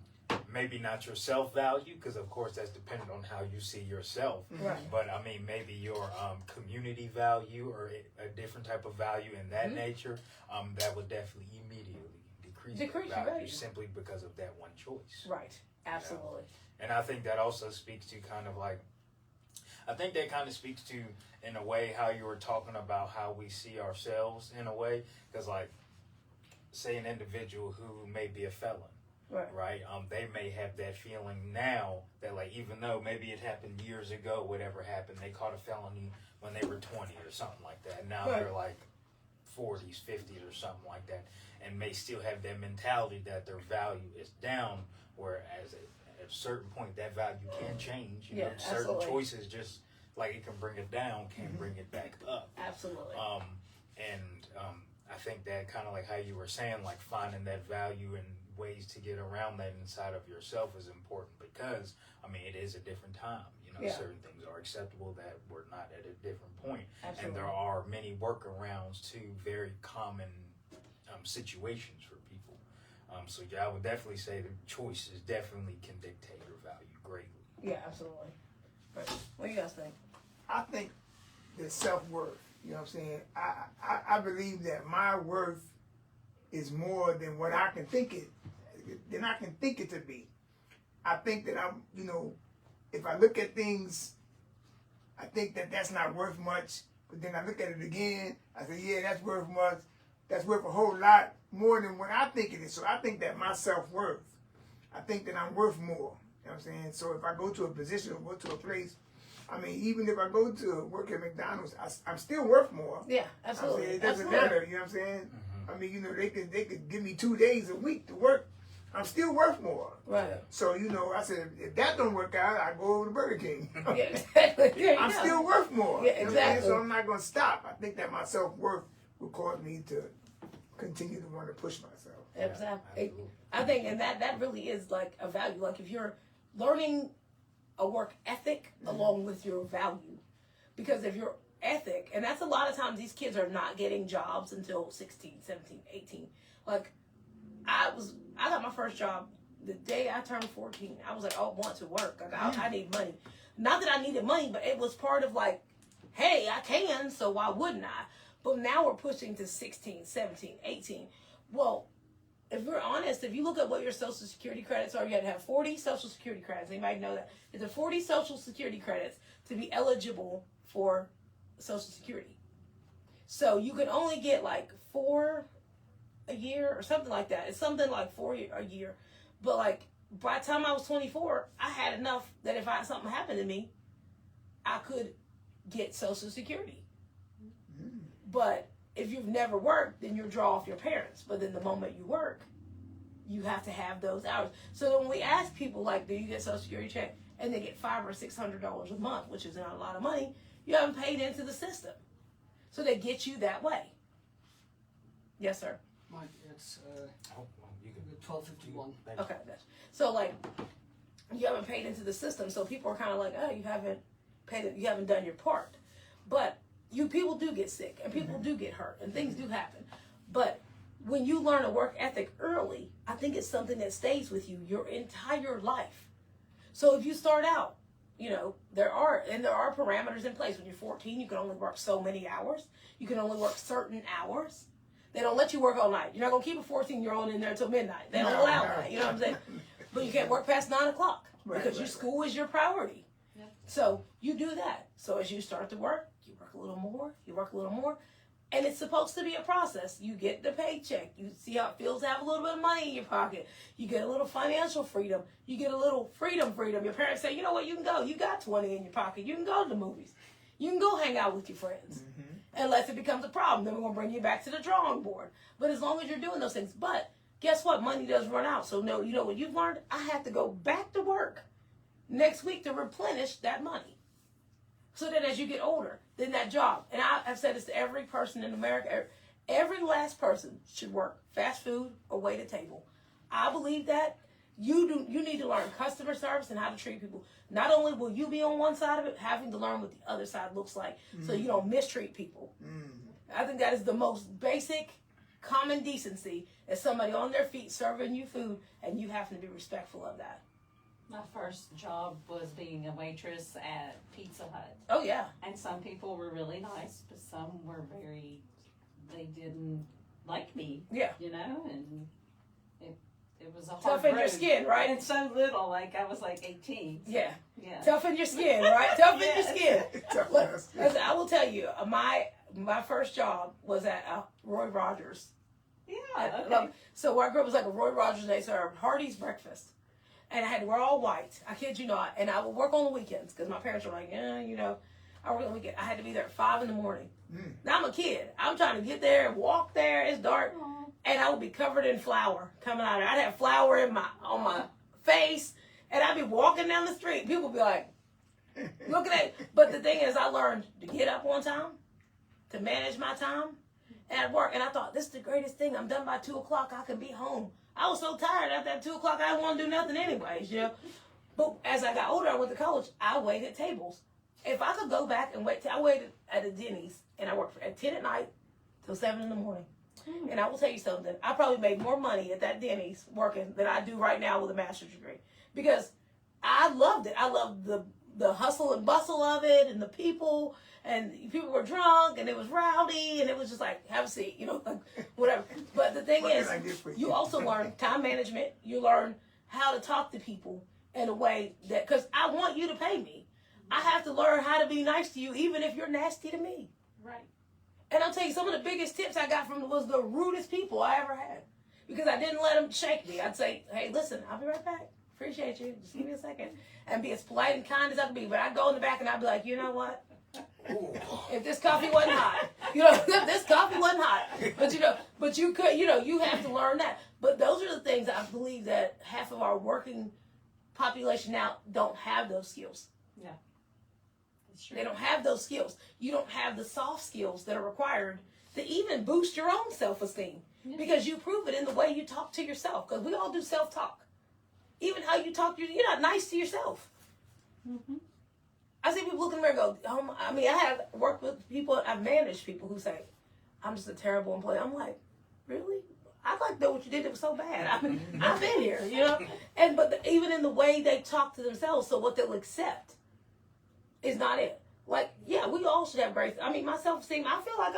maybe not your self-value, because of course that's dependent on how you see yourself. Right. But I mean, maybe your community value or a different type of value in that nature, that would definitely immediately decrease Your your value value. simply because of that one choice. Right. Absolutely. And I think that also speaks to kind of like, I think that kind of speaks to, in a way, how you were talking about how we see ourselves in a way. Because, like, say an individual who may be a felon, right? They may have that feeling now that, like, even though maybe it happened years ago, whatever happened, they caught a felony when they were 20 or something like that. Now they're like 40s, 50s or something like that, and may still have that mentality that their value is down, whereas at a certain point that value can change. You know, certain absolutely. choices, just like it can bring it down, can bring it back up. Absolutely. I think that kind of like how you were saying, like finding that value and ways to get around that inside of yourself is important, because I mean, it is a different time. You know, certain things are acceptable that we're not at a different point. Absolutely. And there are many workarounds to very common situations for people. So yeah, I would definitely say the choices definitely can dictate your value greatly. Yeah, absolutely. Right. What do you guys think? I think that self-worth, you know what I'm saying? I believe that my worth is more than what I can think it to be. I think that I'm, you know, if I look at things, I think that that's not worth much. But then I look at it again, I say, yeah, that's worth much. That's worth a whole lot more than what I think it is. So I think that my self-worth, I think that I'm worth more. You know what I'm saying? So if I go to a position or go to a place, I mean, even if I go to work at McDonald's, I'm still worth more. Yeah, absolutely. I mean, it doesn't absolutely. matter, you know what I'm saying? I mean, you know, they could give me 2 days a week to work. I'm still worth more. Right. So, you know, I said, if that don't work out, I go over to Burger King. Yeah, exactly. There you I'm go. still worth more. Yeah, You know what I'm saying? exactly. So I'm not going to stop. I think that my self-worth will cause me to continue to want to push myself. Exactly. Absolutely. I think, and that really is like a value. Like, if you're learning a work ethic along with your value, because if your ethic, and that's a lot of times these kids are not getting jobs until 16, 17, 18. Like, I got my first job the day I turned 14. I was like, oh, I want to work. Like, I need money. Not that I needed money, but it was part of like, hey, I can, so why wouldn't I? But now we're pushing to 16, 17, 18. Well, if we're honest, if you look at what your Social Security credits are, you have to have 40 Social Security credits. Anybody know that? It's 40 Social Security credits to be eligible for Social Security. So you can only get like 4 a year or something like that. It's something like 4 a year. But like by the time I was 24, I had enough that if something happened to me, I could get Social Security. But if you've never worked, then you'll draw off your parents. But then the moment you work, you have to have those hours. So when we ask people, like, do you get Social Security check? And they get $500 or $600 a month, which is not a lot of money, you haven't paid into the system. So they get you that way. Yes, sir. Mike, it's You can 1251. Okay. So like, you haven't paid into the system. So people are kind of like, oh, you haven't paid it. You haven't done your part. But people do get sick and people do get hurt and things do happen. But when you learn a work ethic early, I think it's something that stays with you your entire life. So if you start out, you know, there are parameters in place. When you're 14, you can only work so many hours. You can only work certain hours. They don't let you work all night. You're not going to keep a 14-year-old in there until midnight. They don't allow that. You know what I'm saying? But you can't work past 9 o'clock because your school is your priority. Yeah. So you do that. So as you start to work, you work a little more, you work a little more. And it's supposed to be a process. You get the paycheck. You see how it feels to have a little bit of money in your pocket. You get a little financial freedom. You get a little freedom. Your parents say, you know what, you can go. You got 20 in your pocket. You can go to the movies. You can go hang out with your friends. Unless it becomes a problem. Then we're going to bring you back to the drawing board. But as long as you're doing those things. But guess what? Money does run out. So no, you know what you've learned? I have to go back to work next week to replenish that money. So that as you get older, then that job, and I've said this to every person in America, every last person should work fast food or wait a table. I believe that you need to learn customer service and how to treat people. Not only will you be on one side of it, having to learn what the other side looks like so you don't mistreat people. I think that is the most basic common decency, as somebody on their feet serving you food and you have to be respectful of that. My first job was being a waitress at Pizza Hut. Oh, yeah. And some people were really nice, but some were they didn't like me. Yeah. You know, and it was a hard Toughen your road. skin, right? And so little, like I was like 18. Yeah. Yeah. Toughen your skin, right? Toughen your skin. Toughen Look, your skin. listen, I will tell you, my first job was at Roy Rogers. Yeah. Okay. So where I grew up was like a Roy Rogers, and they served Hardee's breakfast. And I had to wear all white. I kid you not. And I would work on the weekends because my parents were like, you know, I work on the weekend. I had to be there at 5 a.m. Now I'm a kid. I'm trying to get there and walk there. It's dark. Aww. And I would be covered in flour coming out of there. I'd have flour on my face. And I'd be walking down the street. People would be like, looking at it. But the thing is, I learned to get up on time, to manage my time, and I'd work. And I thought, this is the greatest thing. I'm done by 2 o'clock. I can be home. I was so tired after that 2 o'clock, I didn't want to do nothing anyways, you know. But as I got older, I went to college, I waited tables. If I could go back and wait, I waited at a Denny's, and I worked at 10 at night till 7 in the morning. And I will tell you something, I probably made more money at that Denny's working than I do right now with a master's degree. Because I loved it. I loved the hustle and bustle of it, and the people, and people were drunk, and it was rowdy, and it was just like, have a seat, you know, like, whatever. But the thing is, you also learn time management. You learn how to talk to people in a way that, because I want you to pay me. I have to learn how to be nice to you, even if you're nasty to me. Right. And I'll tell you, some of the biggest tips I got from was the rudest people I ever had. Because I didn't let them shake me. I'd say, hey, listen, I'll be right back. Appreciate you. Just give me a second. And be as polite and kind as I can be. But I'd go in the back and I'd be like, you know what? If this coffee wasn't hot, you know, if this coffee wasn't hot, but you could, you know, you have to learn that. But those are the things I believe that half of our working population now don't have those skills. Yeah. That's true. They don't have those skills. You don't have the soft skills that are required to even boost your own self-esteem. Yeah. Because you prove it in the way you talk to yourself. Because we all do self-talk. Even how you talk, you're not nice to yourself. Mm-hmm. I see people look in the mirror and go, I mean, I have worked with people, I've managed people who say, I'm just a terrible employee. I'm like, really? I like that what you did, it was so bad. I mean, I've been here, you know? But even in the way they talk to themselves, so what they'll accept is not it. Like, yeah, we all should have grace. I mean, my self-esteem, I feel like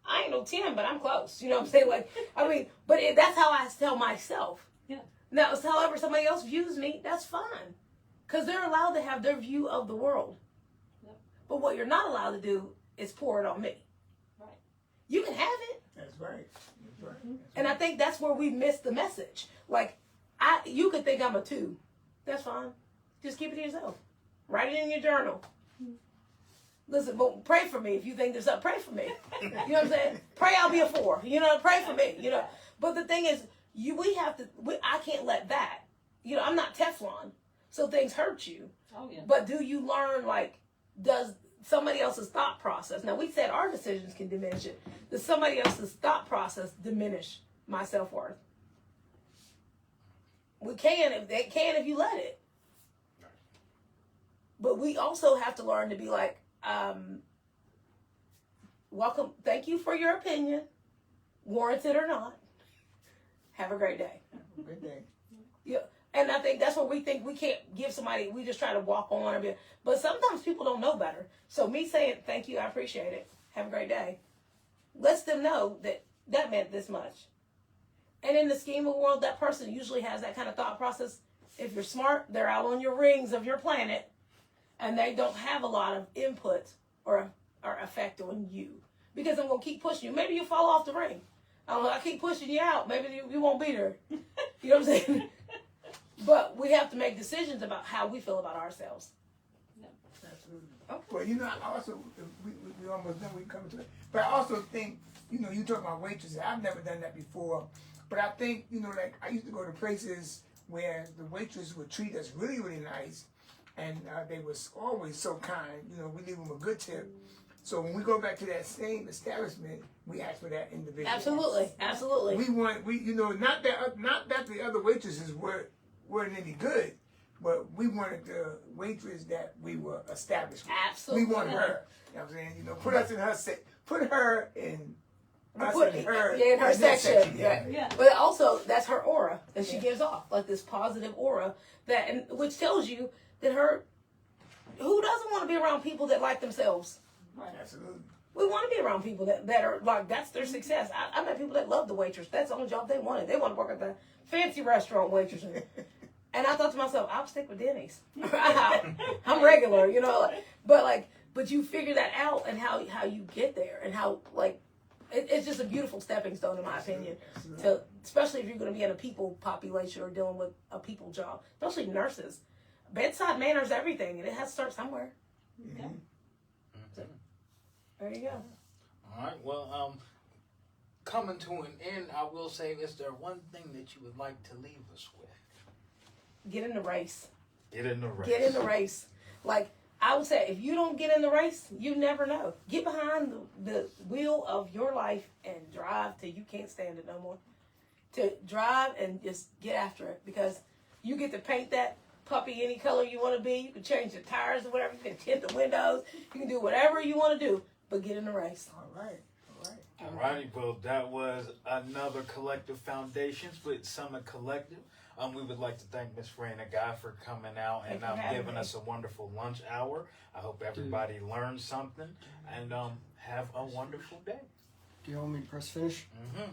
I ain't no 10, but I'm close. You know what I'm saying? Like, I mean, but that's how I tell myself. Yeah. Now, however somebody else views me, that's fine. Because they're allowed to have their view of the world. Yep. But what you're not allowed to do is pour it on me. Right. You can have it. That's right. That's right. Mm-hmm. And I think that's where we miss the message. Like, you could think I'm a 2. That's fine. Just keep it to yourself. Write it in your journal. Listen, but pray for me if you think there's something. Pray for me. You know what I'm saying? Pray I'll be a 4. You know, pray for me. You know. But the thing is, I can't let that. You know, I'm not Teflon, so things hurt you. Oh yeah. But do you learn, like, does somebody else's thought process? Now, we said our decisions can diminish it. Does somebody else's thought process diminish my self-worth? We can if you let it. But we also have to learn to be like, welcome, thank you for your opinion, warranted or not. Have a great day. Good day. Yeah. And I think that's what we think we can't give somebody, we just try to walk on. But sometimes people don't know better. So me saying, thank you, I appreciate it, have a great day, lets them know that meant this much. And in the scheme of the world, that person usually has that kind of thought process. If you're smart, they're out on your rings of your planet, and they don't have a lot of input or effect on you. Because I'm going to keep pushing you. Maybe you fall off the ring. I keep pushing you out. Maybe you won't be there. You know what I'm saying? But we have to make decisions about how we feel about ourselves. Absolutely. Okay. Well, you know, I also, we almost done, we come to it. But I also think, you know, you talk about waitresses. I've never done that before. But I think, you know, like, I used to go to places where the waitresses would treat us really, really nice. And they was always so kind. You know, we leave them a good tip. So when we go back to that same establishment, we ask for that individual. Absolutely, absolutely. You know, not that the other waitresses weren't any good, but we wanted the waitress that we were established with. Absolutely. We wanted her. You know what I'm saying? You know, put us in her put her in us in her in her section. Yeah. Yeah. But also, that's her aura that she gives off, like this positive aura which tells you that who doesn't want to be around people that like themselves? Right. Absolutely. We want to be around people that are like, that's their success. I met people that love the waitress. That's the only job they wanted. They want to work at the fancy restaurant waitress. And I thought to myself, I'll stick with Denny's. I'm regular, you know. But you figure that out and how you get there and how, like, it's just a beautiful stepping stone, in my opinion. To, especially if you're going to be in a people population or dealing with a people job, especially nurses. Bedside manner is everything, and it has to start somewhere. Okay. There you go. All right. Well, coming to an end, I will say, is there one thing that you would like to leave us with? Get in the race. Get in the race. Get in the race. Like, I would say, if you don't get in the race, you never know. Get behind the wheel of your life and drive till you can't stand it no more. To drive and just get after it, because you get to paint that puppy any color you want to be. You can change the tires or whatever. You can tint the windows. You can do whatever you want to do, but get in the race. All right. All righty. Well, that was another Collective Foundations with Summit Collective. We would like to thank Miss Rayna G for coming out and giving us a wonderful lunch hour. I hope everybody learned something, and have a wonderful day. Do you want me to press finish? Mm-hmm.